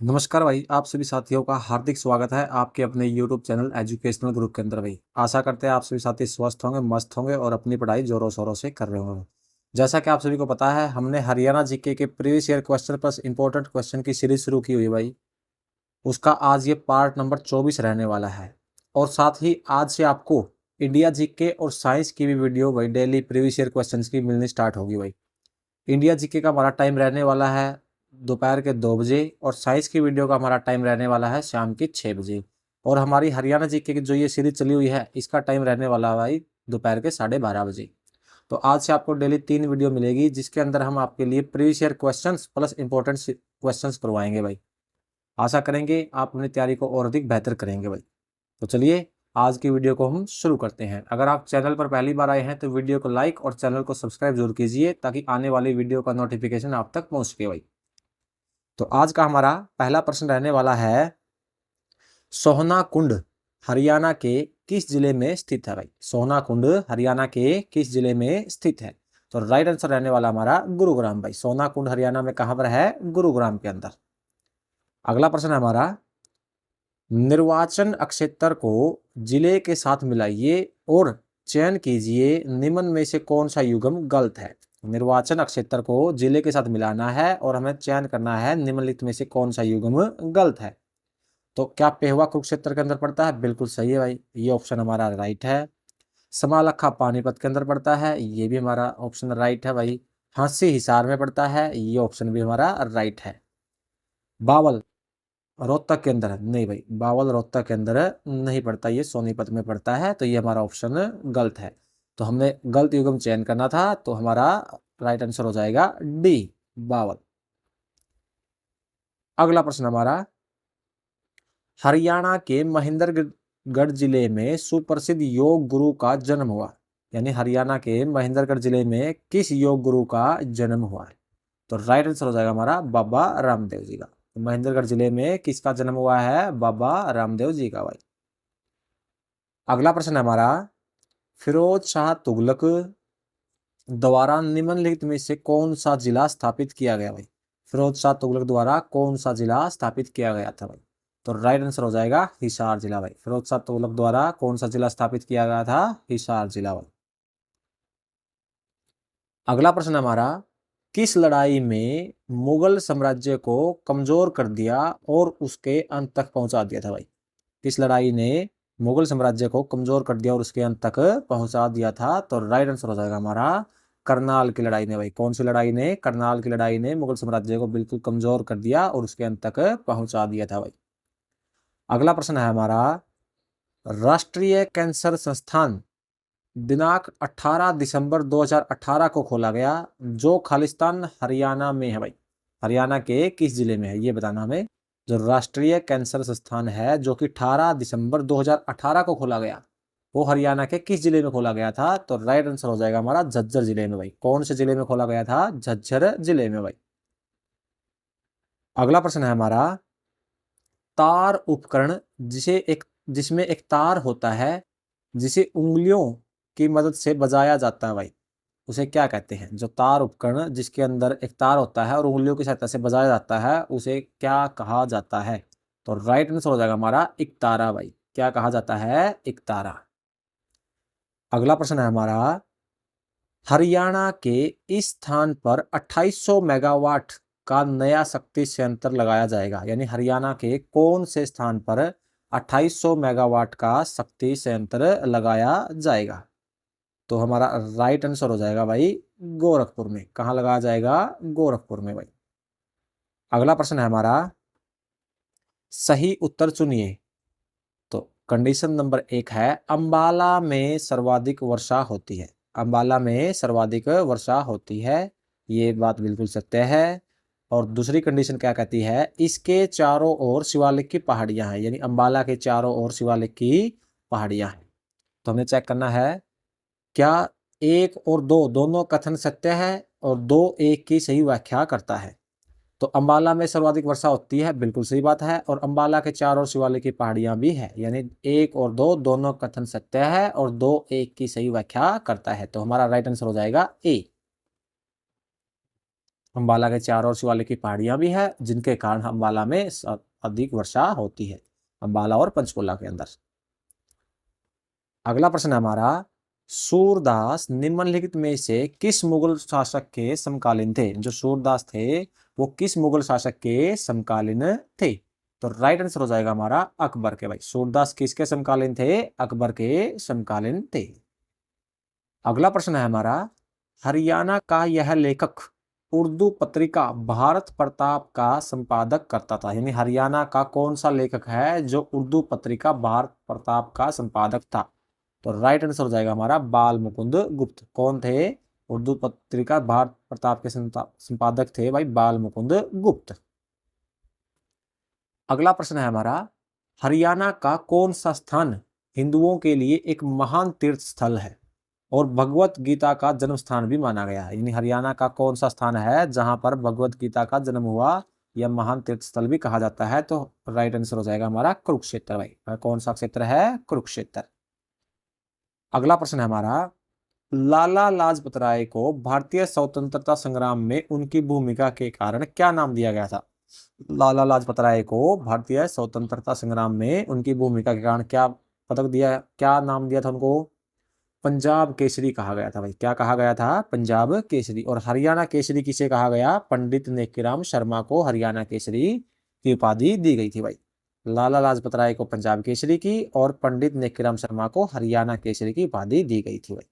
नमस्कार भाई, आप सभी साथियों का हार्दिक स्वागत है आपके अपने यूट्यूब चैनल एजुकेशनल ग्रुप के अंदर भाई। आशा करते हैं आप सभी साथी स्वस्थ होंगे, मस्त होंगे और अपनी पढ़ाई जोरों शोरों से कर रहे होंगे। जैसा कि आप सभी को पता है, हमने हरियाणा जीके के previous year question plus important question की सीरीज शुरू की हुई है भाई। उसका आज ये पार्ट नंबर 24 रहने वाला है। और साथ ही आज से आपको इंडिया जीके और साइंस की भी वीडियो भाई डेली प्रीवियस ईयर क्वेश्चन की मिलनी स्टार्ट होगी भाई। इंडिया जीके का हमारा टाइम रहने वाला है दोपहर के 2 बजे और साइंस की वीडियो का हमारा टाइम रहने वाला है शाम के 6 बजे। और हमारी हरियाणा जीके की जो ये सीरीज चली हुई है इसका टाइम रहने वाला है भाई दोपहर के 12:30 बजे। तो आज से आपको डेली 3 वीडियो मिलेगी जिसके अंदर हम आपके लिए previous year questions plus important questions करवाएंगे भाई। आशा करेंगे आप अपनी तैयारी को और अधिक बेहतर करेंगे भाई। तो चलिए आज की वीडियो को हम शुरू करते हैं। अगर आप चैनल पर पहली बार आए हैं तो वीडियो को लाइक और चैनल को सब्सक्राइब जरूर कीजिए ताकि आने वाली वीडियो का नोटिफिकेशन आप तक पहुंच सके भाई। तो आज का हमारा पहला प्रश्न रहने वाला है, सोहना कुंड हरियाणा के किस जिले में स्थित है भाई। सोहना कुंड हरियाणा के किस जिले में स्थित है। तो राइट आंसर रहने वाला हमारा गुरुग्राम भाई। सोहना कुंड हरियाणा में कहां पर है? गुरुग्राम के अंदर। अगला प्रश्न है हमारा, निर्वाचन क्षेत्र को जिले के साथ मिलाइए और चयन कीजिए निम्न में से कौन सा युग्म गलत है। निर्वाचन क्षेत्र को जिले के साथ मिलाना है और हमें चयन करना है निम्नलिखित में से कौन सा युग्म गलत है। तो क्या पेहवा कुरुक्षेत्र के अंदर पड़ता है? बिल्कुल सही है भाई, ये ऑप्शन हमारा राइट है। समालखा पानीपत के अंदर पड़ता है, ये भी हमारा ऑप्शन राइट है भाई। हांसी हिसार में पड़ता है, ये ऑप्शन भी हमारा राइट है। बावल रोहतक के अंदर नहीं भाई, बावल रोहतक के अंदर नहीं पड़ता, ये सोनीपत में पड़ता है। तो ये हमारा ऑप्शन गलत है। तो हमने गलत युग्म चयन करना था, तो हमारा राइट आंसर हो जाएगा डी, बावल। अगला प्रश्न हमारा, हरियाणा के महेंद्रगढ़ जिले में सुप्रसिद्ध योग गुरु का जन्म हुआ। यानी हरियाणा के महेंद्रगढ़ जिले में किस योग गुरु का जन्म हुआ है? तो राइट आंसर हो जाएगा हमारा बाबा रामदेव जी का। तो महेंद्रगढ़ जिले में किसका जन्म हुआ है? बाबा रामदेव जी का भाई। अगला प्रश्न है हमारा, फिरोज शाह तुगलक द्वारा निम्नलिखित में से कौन सा जिला स्थापित किया गया भाई। फिरोज शाह तुगलक द्वारा कौन सा जिला स्थापित किया गया था भाई? तो राइट आंसर हो जाएगा हिसार जिला भाई। फिरोज शाह तुगलक द्वारा कौन सा जिला स्थापित किया गया था? हिसार जिला भाई। अगला प्रश्न हमारा, किस लड़ाई में मुगल साम्राज्य को कमजोर कर दिया और उसके अंत तक पहुंचा दिया था भाई? किस लड़ाई ने मुगल साम्राज्य को कमजोर कर दिया और उसके अंत तक पहुंचा दिया था? तो राइट आंसर हो जाएगा हमारा करनाल की लड़ाई ने भाई। कौन सी लड़ाई ने? करनाल की लड़ाई ने मुगल साम्राज्य को बिल्कुल कमजोर कर दिया और उसके अंत तक पहुंचा दिया था भाई। अगला प्रश्न है हमारा, राष्ट्रीय कैंसर संस्थान दिनांक 18 दिसंबर 2018 को खोला गया, जो खालिस्तान हरियाणा में है भाई। हरियाणा के किस जिले में है ये बताना हमें। जो राष्ट्रीय कैंसर संस्थान है जो कि 18 दिसंबर 2018 को खोला गया, वो हरियाणा के किस जिले में खोला गया था? तो राइट आंसर हो जाएगा हमारा झज्जर जिले में भाई। कौन से जिले में खोला गया था? झज्जर जिले में भाई। अगला प्रश्न है हमारा, तार उपकरण जिसमें एक तार होता है जिसे उंगलियों की मदद से बजाया जाता है भाई, उसे क्या कहते हैं? जो तार उपकरण जिसके अंदर एक तार होता है और उंगलियों की सहायता से बजाया जाता है उसे क्या कहा जाता है? तो राइट आंसर हो जाएगा हमारा इकतारा भाई। क्या कहा जाता है? इकतारा। अगला प्रश्न है हमारा, हरियाणा के इस स्थान पर 2800 मेगावाट का नया शक्ति संयंत्र लगाया जाएगा। यानी हरियाणा के कौन से स्थान पर 2800 मेगावाट का शक्ति संयंत्र लगाया जाएगा? तो हमारा राइट आंसर हो जाएगा भाई गोरखपुर में। कहाँ लगाया जाएगा? गोरखपुर में भाई। अगला प्रश्न है हमारा, सही उत्तर चुनिए। तो कंडीशन नंबर 1 है, अंबाला में सर्वाधिक वर्षा होती है। अंबाला में सर्वाधिक वर्षा होती है, ये बात बिल्कुल सत्य है। और दूसरी कंडीशन क्या कहती है? इसके चारों ओर शिवालिक की पहाड़ियां हैं। यानी अंबाला के चारों ओर शिवालिक की पहाड़ियां हैं। तो हमें चेक करना है क्या 1 और 2 दोनों कथन सत्य है और 2 1 की सही व्याख्या करता है। तो अंबाला में सर्वाधिक वर्षा होती है, बिल्कुल सही बात है। और अंबाला के चारों ओर शिवालिक की पहाड़ियां भी है। यानी 1 और 2 दोनों कथन सत्य है और 2 1 की सही व्याख्या करता है। तो हमारा राइट आंसर हो जाएगा ए। अम्बाला के चारों ओर शिवालिक की पहाड़ियां भी है, जिनके कारण अम्बाला में अधिक वर्षा होती है, अम्बाला और पंचकुला के अंदर। अगला प्रश्न है हमारा, सूरदास निम्नलिखित में से किस मुगल शासक के समकालीन थे? जो सूरदास थे वो किस मुगल शासक के समकालीन थे? तो राइट आंसर हो जाएगा हमारा अकबर के। भाई सूरदास किसके समकालीन थे? अकबर के समकालीन थे। अगला प्रश्न है हमारा, हरियाणा का यह लेखक उर्दू पत्रिका भारत प्रताप का संपादक करता था। यानी हरियाणा का कौन सा लेखक है जो उर्दू पत्रिका भारत प्रताप का संपादक था? तो राइट आंसर हो जाएगा हमारा बाल मुकुंद गुप्त। कौन थे? उर्दू पत्रिका भारत प्रताप के संपादक थे भाई बाल मुकुंद गुप्त। अगला प्रश्न है हमारा, हरियाणा का कौन सा स्थान हिंदुओं के लिए एक महान तीर्थ स्थल है और भगवत गीता का जन्म स्थान भी माना गया है? यानी हरियाणा का कौन सा स्थान है जहां पर भगवत गीता का जन्म हुआ या महान तीर्थ स्थल भी कहा जाता है? तो राइट आंसर हो जाएगा हमारा कुरुक्षेत्र। भाई कौन सा क्षेत्र है? कुरुक्षेत्र। अगला प्रश्न है हमारा, लाला लाजपत राय को भारतीय स्वतंत्रता संग्राम में उनकी भूमिका के कारण क्या नाम दिया गया था? लाला लाजपत राय को भारतीय स्वतंत्रता संग्राम में उनकी भूमिका के कारण क्या पदक दिया, क्या नाम दिया था उनको? पंजाब केसरी कहा गया था। भाई क्या कहा गया था? पंजाब केसरी। और हरियाणा केसरी किसे कहा गया? पंडित नेकीराम शर्मा को हरियाणा केसरी की उपाधि दी गई थी। भाई लाला लाजपत राय को पंजाब केसरी की और पंडित नेकीराम शर्मा को हरियाणा केसरी की उपाधि दी गई थी। भाई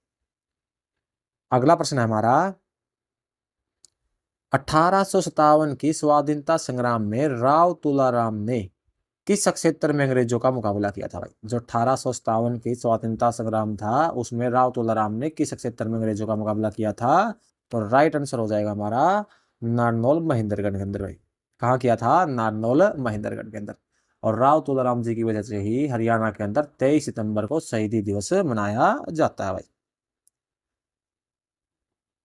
अगला प्रश्न है हमारा, 1857 की स्वाधीनता संग्राम में राव तुलाराम ने किस क्षेत्र में अंग्रेजों का मुकाबला किया था? भाई जो 1857 की स्वतंत्रता संग्राम था उसमें राव तुलाराम ने किस क्षेत्र में अंग्रेजों का मुकाबला किया था? तो राइट आंसर हो जाएगा हमारा नारनौल महेंद्रगढ़ के अंदर। भाई कहाँ किया था? नारनौल महेंद्रगढ़ के अंदर। और राव तुलाराम जी की वजह से ही हरियाणा के अंदर 23 सितंबर को शहीदी दिवस मनाया जाता है। भाई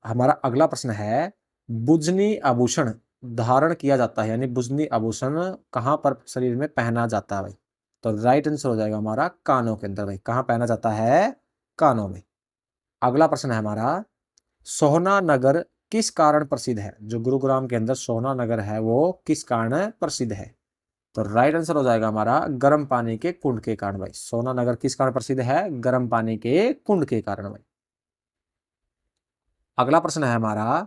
हमारा अगला प्रश्न है, बुजनी आभूषण धारण किया जाता है, यानी बुजनी आभूषण कहां पर शरीर में पहना जाता है? भाई तो राइट आंसर हो जाएगा हमारा कानों के अंदर। भाई कहां पहना जाता है? कानों में। अगला प्रश्न है हमारा, सोहना नगर किस कारण प्रसिद्ध है? जो गुरुग्राम के अंदर सोहना नगर है वो किस कारण प्रसिद्ध है? तो राइट आंसर हो जाएगा हमारा गर्म पानी के कुंड के कारण। भाई सोहना नगर किस कारण प्रसिद्ध है? गर्म पानी के कुंड के कारण। भाई अगला प्रश्न है हमारा,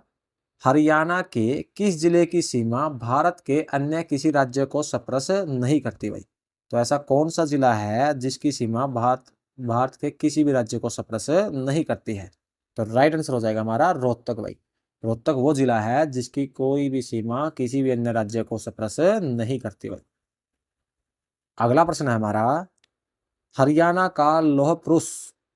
हरियाणा के किस जिले की सीमा भारत के अन्य किसी राज्य को स्पर्श नहीं करती? भाई तो ऐसा कौन सा जिला है जिसकी सीमा भारत के किसी भी राज्य को स्पर्श नहीं करती है? तो राइट आंसर हो जाएगा हमारा रोहतक। भाई रोहतक वो जिला है जिसकी कोई भी सीमा किसी भी अन्य राज्य को स्पर्श नहीं करती। भाई अगला प्रश्न है हमारा, हरियाणा का लौह पुरुष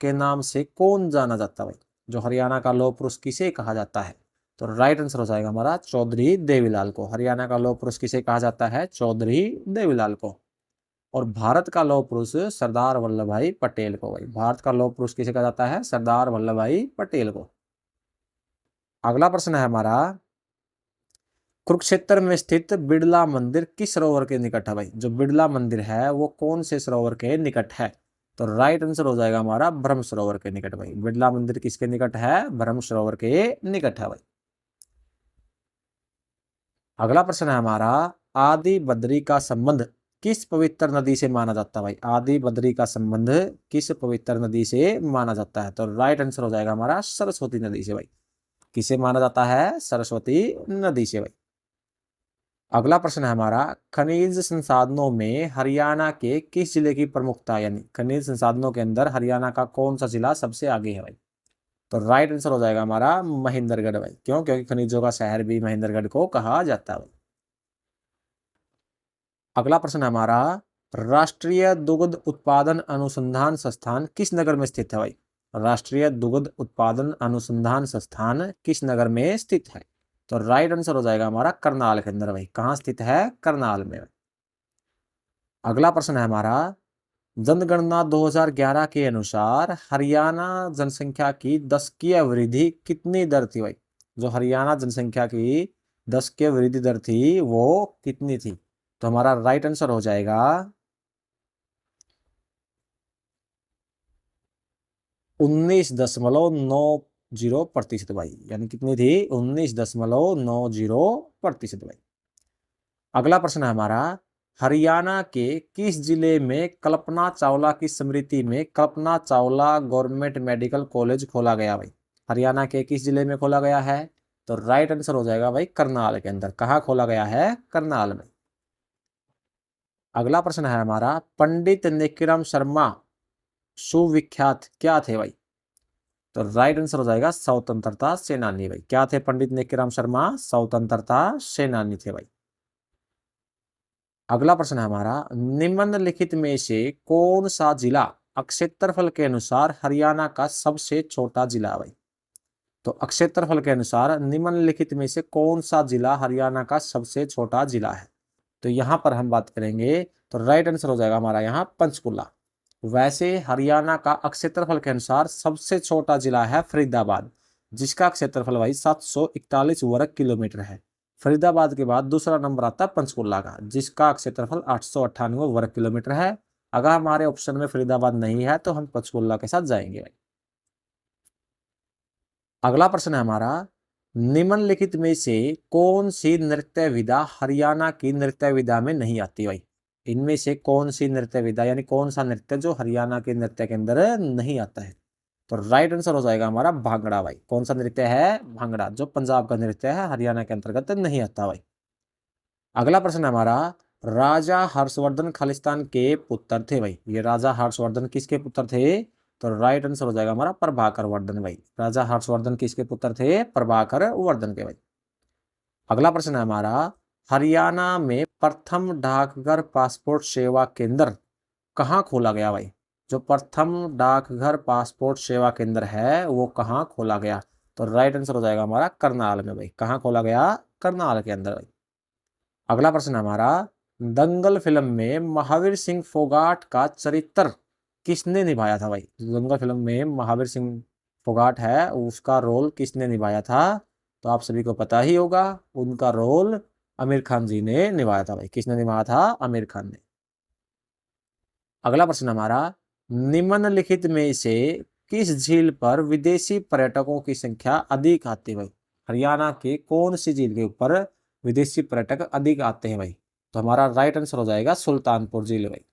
के नाम से कौन जाना जाता है? भाई जो हरियाणा का लौह पुरुष किसे कहा जाता है? तो राइट आंसर हो जाएगा हमारा चौधरी देवीलाल को। हरियाणा का लौह पुरुष किसे कहा जाता है? चौधरी देवीलाल को। और भारत का लौह पुरुष सरदार वल्लभ भाई पटेल को। भाई भारत का लौह पुरुष किसे कहा जाता है? सरदार वल्लभ भाई पटेल को। अगला प्रश्न है हमारा, कुरुक्षेत्र में स्थित बिड़ला मंदिर किस सरोवर के निकट है? भाई जो बिड़ला मंदिर है वो कौन से सरोवर के निकट है? तो राइट आंसर हो जाएगा हमारा ब्रह्म सरोवर के निकट। भाई बिड़ला मंदिर किसके निकट है? ब्रह्म सरोवर के निकट है। भाई अगला प्रश्न है हमारा, आदि बद्री का संबंध किस पवित्र नदी से माना जाता है? भाई आदि बद्री का संबंध किस पवित्र नदी से माना जाता है? तो राइट आंसर हो जाएगा हमारा सरस्वती नदी से। भाई किसे माना जाता है? सरस्वती नदी से। भाई अगला प्रश्न है हमारा, खनिज संसाधनों में हरियाणा के किस जिले की प्रमुखता? यानी खनिज संसाधनों के अंदर हरियाणा का कौन सा जिला सबसे आगे है? भाई तो राइट आंसर हो जाएगा हमारा महेंद्रगढ़। भाई क्यों? क्योंकि खनिजों का शहर भी महेंद्रगढ़ को कहा जाता है। अगला प्रश्न है हमारा, राष्ट्रीय दुग्ध उत्पादन अनुसंधान संस्थान किस नगर में स्थित है? भाई राष्ट्रीय दुग्ध उत्पादन अनुसंधान संस्थान किस नगर में स्थित है? तो राइट आंसर हो जाएगा हमारा करनाल के अंदर। भाई कहाँ स्थित है? करनाल में। अगला प्रश्न है हमारा, जनगणना 2011 के अनुसार हरियाणा जनसंख्या की दशकीय वृद्धि कितनी दर थी? भाई जो हरियाणा जनसंख्या की दशकीय वृद्धि दर थी वो कितनी थी? तो हमारा राइट आंसर हो जाएगा 19.9 0% भाई, यानी कितनी थी 19.90% भाई। अगला प्रश्न है हमारा, हरियाणा के किस जिले में कल्पना चावला की स्मृति में Kalpana Chawla government medical college खोला गया भाई? हरियाणा के किस जिले में खोला गया है? तो राइट आंसर हो जाएगा भाई करनाल के अंदर। कहाँ खोला गया है? करनाल में। अगला प्रश्न है हमारा, पंडित नेकीराम शर्मा सुविख्यात क्या थे भाई? तो राइट आंसर हो जाएगा स्वतंत्रता सेनानी भाई। क्या थे पंडित नेकीराम शर्मा? स्वतंत्रता सेनानी थे भाई। अगला प्रश्न है हमारा, निम्नलिखित में से कौन सा जिला क्षेत्रफल के अनुसार हरियाणा का सबसे छोटा जिला भाई? तो क्षेत्रफल के अनुसार निम्नलिखित में से कौन सा जिला हरियाणा का सबसे छोटा जिला है? तो यहां पर हम बात करेंगे तो राइट आंसर हो जाएगा हमारा यहाँ पंचकुला। वैसे हरियाणा का क्षेत्रफल के अनुसार सबसे छोटा जिला है फरीदाबाद, जिसका क्षेत्रफल भाई 741 वर्ग किलोमीटर है। फरीदाबाद के बाद दूसरा नंबर आता है पंचकुला का, जिसका क्षेत्रफल 898 वर्ग किलोमीटर है। अगर हमारे ऑप्शन में फरीदाबाद नहीं है तो हम पंचकुला के साथ जाएंगे भाई। अगला प्रश्न है हमारा, निम्नलिखित में से कौन सी नृत्य विधा हरियाणा की नृत्य विधा में नहीं आती भाई? इनमें से कौन सी नृत्य विधा यानी कौन सा नृत्य जो हरियाणा के नृत्य के अंदर नहीं आता है? तो राइट आंसर हो जाएगा हमारा भांगड़ा भाई। कौन सा नृत्य है? भांगड़ा, जो पंजाब का नृत्य है, हरियाणा के अंतर्गत नहीं आता भाई। अगला प्रश्न है हमारा, राजा हर्षवर्धन खालिस्तान के पुत्र थे भाई। ये राजा हर्षवर्धन किसके पुत्र थे? तो राइट आंसर हो जाएगा हमारा प्रभाकर वर्धन भाई। राजा हर्षवर्धन किसके पुत्र थे? प्रभाकर वर्धन के भाई। अगला प्रश्न है हमारा, हरियाणा में प्रथम डाकघर पासपोर्ट सेवा केंद्र कहाँ खोला गया भाई? जो प्रथम डाकघर पासपोर्ट सेवा केंद्र है वो कहाँ खोला गया? तो राइट आंसर हो जाएगा हमारा करनाल में भाई। कहाँ खोला गया? करनाल के अंदर भाई। अगला प्रश्न हमारा, दंगल फिल्म में महावीर सिंह फोगाट का चरित्र किसने निभाया था भाई? दंगल फिल्म में महावीर सिंह फोगाट है, उसका रोल किसने निभाया था? तो आप सभी को पता ही होगा, उनका रोल आमिर खान जी ने निभाया था भाई। किसने निभाया था? आमिर खान ने। अगला प्रश्न हमारा, निम्नलिखित में से किस झील पर विदेशी पर्यटकों की संख्या अधिक आती है भाई? हरियाणा के कौन सी झील के ऊपर विदेशी पर्यटक अधिक आते हैं भाई? तो हमारा राइट आंसर हो जाएगा सुल्तानपुर झील भाई।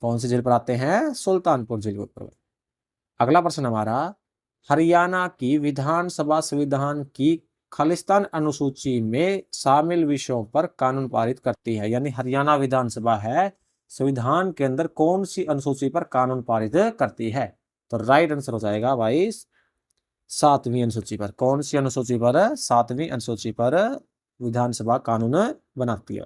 कौन सी झील पर आते हैं? सुल्तानपुर झील के ऊपर भाई। अगला प्रश्न हमारा, हरियाणा की विधानसभा संविधान की खालिस्तान अनुसूची में शामिल विषयों पर कानून पारित करती है, यानी हरियाणा विधानसभा है संविधान के अंदर कौन सी अनुसूची पर कानून पारित करती है? तो राइट आंसर हो जाएगा भाई 7वीं अनुसूची पर। कौन सी अनुसूची पर? 7वीं अनुसूची पर विधानसभा कानून बनाती है।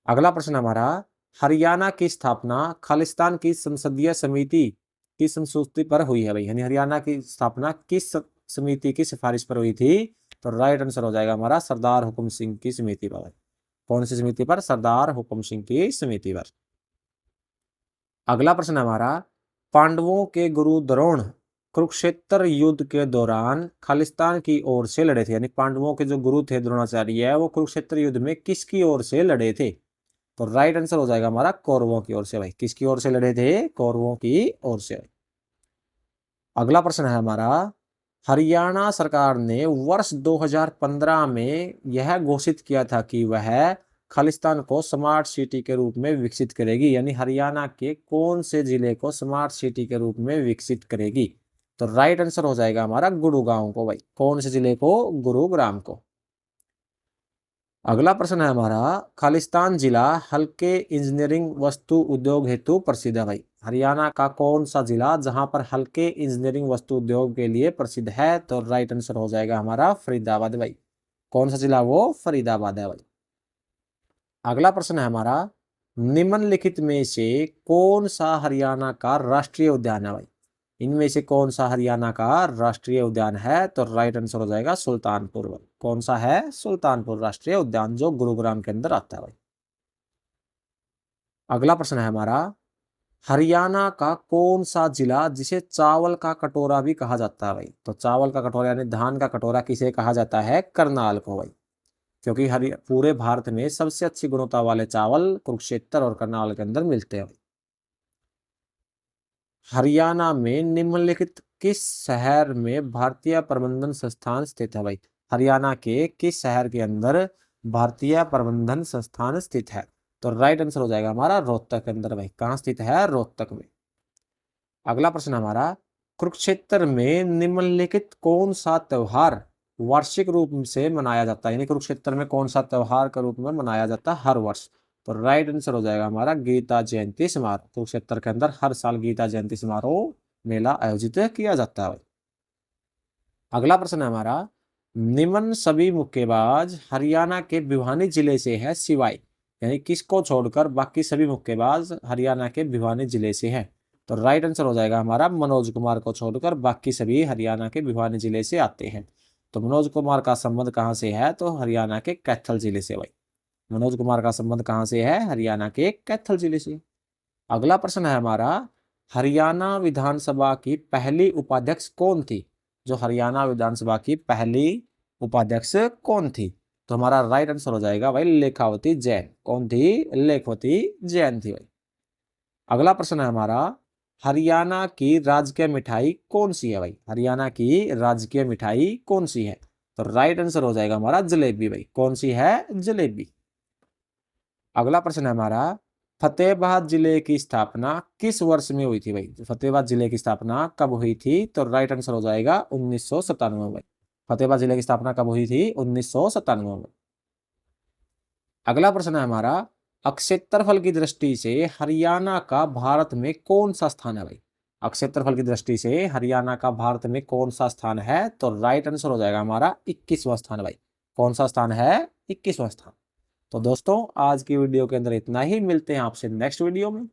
अगला प्रश्न हमारा, हरियाणा की स्थापना खालिस्तान की संसदीय समिति की संस्तुति पर हुई है भाई, यानी हरियाणा की स्थापना किस समिति की सिफारिश पर हुई थी? तो राइट आंसर हो जाएगा हमारा सरदार हुकुम सिंह की समिति पर। कौन सी समिति पर? सरदार हुकुम सिंह की समिति पर। अगला प्रश्न हमारा, पांडवों के गुरु द्रोण कुरुक्षेत्र युद्ध के दौरान खालिस्तान की ओर से लड़े थे, यानी पांडवों के जो गुरु थे द्रोणाचार्य वो कुरुक्षेत्र युद्ध में किसकी ओर से लड़े थे? तो राइट आंसर हो जाएगा हमारा कौरवों की ओर से भाई। किसकी ओर से लड़े थे? कौरवों की ओर से। अगला प्रश्न है हमारा, हरियाणा सरकार ने वर्ष 2015 में यह घोषित किया था कि वह खालिस्तान को स्मार्ट सिटी के रूप में विकसित करेगी, यानी हरियाणा के कौन से जिले को स्मार्ट सिटी के रूप में विकसित करेगी? तो राइट आंसर हो जाएगा हमारा गुरुग्राम को भाई। कौन से जिले को? गुरुग्राम को। अगला प्रश्न है हमारा, खालिस्तान जिला हल्के इंजीनियरिंग वस्तु उद्योग हेतु प्रसिद्ध है भाई। हरियाणा का कौन सा जिला जहां पर हल्के इंजीनियरिंग वस्तु उद्योग के लिए प्रसिद्ध है? तो राइट आंसर हो जाएगा हमारा फरीदाबाद भाई। कौन सा जिला? वो फरीदाबाद है भाई। अगला प्रश्न है हमारा, निम्नलिखित में से कौन सा हरियाणा का राष्ट्रीय उद्यान है भाई? इनमें से कौन सा हरियाणा का राष्ट्रीय उद्यान है? तो राइट आंसर हो जाएगा सुल्तानपुर भाई। कौन सा है? सुल्तानपुर राष्ट्रीय उद्यान, जो गुरुग्राम के अंदर आता है भाई। अगला प्रश्न है हमारा, हरियाणा का कौन सा जिला जिसे चावल का कटोरा भी कहा जाता है भाई? तो चावल का कटोरा यानी धान का कटोरा किसे कहा जाता है? करनाल को भाई, क्योंकि पूरे भारत में सबसे अच्छी गुणवत्ता वाले चावल कुरुक्षेत्र और करनाल के अंदर मिलते हैं। हरियाणा में निम्नलिखित किस शहर में भारतीय प्रबंधन संस्थान स्थित है भाई? हरियाणा के किस शहर के अंदर भारतीय प्रबंधन संस्थान स्थित है? तो राइट आंसर हो जाएगा हमारा रोहतक के अंदर भाई। कहाँ स्थित है? रोहतक में। अगला प्रश्न हमारा, कुरुक्षेत्र में निम्नलिखित कौन सा त्योहार वार्षिक रूप से मनाया जाता है? यानी कुरुक्षेत्र में कौन सा त्योहार के रूप में मनाया जाता है हर वर्ष? तो राइट आंसर हो जाएगा हमारा गीता जयंती समारोह। कुरुक्षेत्र के अंदर हर साल गीता जयंती समारोह मेला आयोजित किया जाता है। अगला प्रश्न है हमारा, निम्न सभी मुक्केबाज हरियाणा के भिवानी जिले से है सिवाय, यानी किसको छोड़कर बाकी सभी मुक्केबाज हरियाणा के भिवानी जिले से हैं? तो राइट आंसर हो जाएगा हमारा मनोज कुमार को छोड़कर बाकी सभी हरियाणा के भिवानी जिले से आते हैं। तो मनोज कुमार का संबंध कहाँ से है? तो हरियाणा के कैथल जिले से भाई। मनोज कुमार का संबंध कहाँ से है? हरियाणा के कैथल जिले से। अगला प्रश्न है हमारा, हरियाणा विधानसभा की पहली उपाध्यक्ष कौन थी? जो हरियाणा विधानसभा की पहली उपाध्यक्ष कौन थी? तो हमारा राइट आंसर हो जाएगा भाई लेखावती जैन। कौन थी? लेखावती जैन थी भाई। अगला प्रश्न है हमारा, हरियाणा की राजकीय मिठाई कौन सी है भाई? हरियाणा की राजकीय मिठाई कौन सी है? तो राइट आंसर हो जाएगा हमारा जलेबी भाई। कौन सी है? जलेबी। अगला प्रश्न है हमारा, फतेहाबाद जिले की स्थापना किस वर्ष में हुई थी भाई? फतेहाबाद जिले की स्थापना कब हुई थी? तो राइट आंसर हो जाएगा 1997 में। फतेहाबाद जिले की स्थापना कब हुई थी? 1997 में। अगला प्रश्न है हमारा, क्षेत्रफल की दृष्टि से हरियाणा का भारत में कौन सा स्थान है भाई? क्षेत्रफल की दृष्टि से हरियाणा का भारत में कौन सा स्थान है? तो राइट आंसर हो जाएगा हमारा 21वां स्थान भाई। कौन सा स्थान है? 21वां स्थान। तो दोस्तों आज की वीडियो के अंदर इतना ही, मिलते हैं आपसे नेक्स्ट वीडियो में।